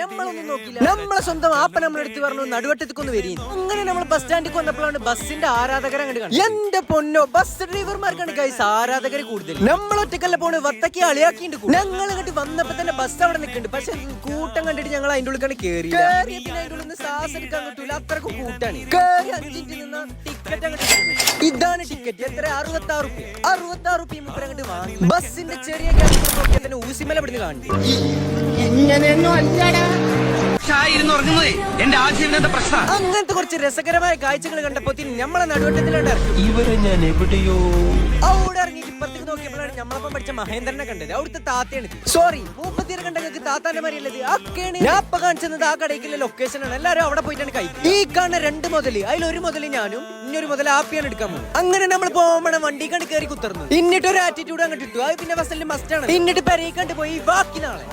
നമ്മളൊന്നും നോക്കില്ല. നമ്മളെ സ്വന്തം ആപ്പ നമ്മളെടുത്ത് പറഞ്ഞു നടുവട്ടത്തേക്കൊന്ന് വരീ. അങ്ങനെ നമ്മൾ ബസ് സ്റ്റാൻഡിൽ വന്നപ്പോഴാണ് ബസ്സിന്റെ ആരാധകരെ കണ്ടു. എന്റെ പൊന്നോ, ബസ് ഡ്രൈവർമാർക്കാണ് ഗൈസ് ആരാധകർ കൂടുതൽ. നമ്മളൊറ്റക്കല്ല പോണ്, വത്തക്കി അളിയാക്കിണ്ട്. ഞങ്ങൾ അങ്ങോട്ട് വന്നപ്പോ തന്നെ ബസ് അവിടെ നിൽക്കുന്നുണ്ട്. പക്ഷെ കൂട്ടം കണ്ടിട്ട് ഞങ്ങൾ അതിന്റെ ഉള്ളിൽ കയറി. അതിന്റെ ഉള്ളിൽ ശ്വാസം എടുക്കാൻ കിട്ടൂല, അത്രക്കും കൂട്ടാണ്. കയറി 5 മിനിറ്റ് നിന്ന് ടിക്കറ്റ് അങ്ങോട്ട്. ഇതാണ് ടിക്കറ്റ്. എത്ര? 66 റുപ്യ. 66 റുപ്യ മുപ്പര അങ്ങോട്ട് വാങ്ങി. ബസ്സിന്റെ ചെറിയ ഗ്യാസ് നോക്കിയാൽ തന്നെ ഊസിമല ഇവിടുന്ന് കാണിച്ചു. അങ്ങനത്തെ കുറച്ച് രസകരമായ കാഴ്ചകൾ കണ്ടപ്പോ നമ്മളെ നടുവട്ടത്തിലുണ്ട്. ഇവരെ ഞാൻ എവിടെയോ അവിടെ ഇറങ്ങിയിട്ട് ഇപ്പത്തേക്ക് നോക്കിയപ്പോഴാണ് നമ്മളപ്പം പഠിച്ച മഹേന്ദ്രനെ കണ്ടത്. അവിടുത്തെ താത്തയാണ്. സോറി, മൂപ്പത്തിയെ കണ്ട ഞങ്ങൾക്ക് താത്താന്റെ മാരിയല്ലത്. അക്കേണ് ഞാൻ ഇപ്പൊ കാണിച്ചത് ആ കടയ്ക്കുള്ള ലൊക്കേഷൻ ആണ്. എല്ലാവരും അവിടെ പോയിട്ടാണ് കഴിക്കുക. ഈ കാണുന്ന 2 മുതല്, അതിലൊരു മുതല് ഞാനും ഇന്നൊരു മുതൽ ആപ്പിയാണ് എടുക്കാൻ പോകും. അങ്ങനെ നമ്മൾ പോകുമ്പോഴാണ് വണ്ടി കണ്ട് കയറി കുത്തർന്നു. എന്നിട്ട് ഒരു ആറ്റിറ്റ്യൂഡ് അങ്ങോട്ട് ഇട്ടു. അത് പിന്നെ ബസ്സിൽ മസ്റ്റ് ആണ്. എന്നിട്ട് പെരയിക്കണ്ട് പോയി ബാക്കി നാളെ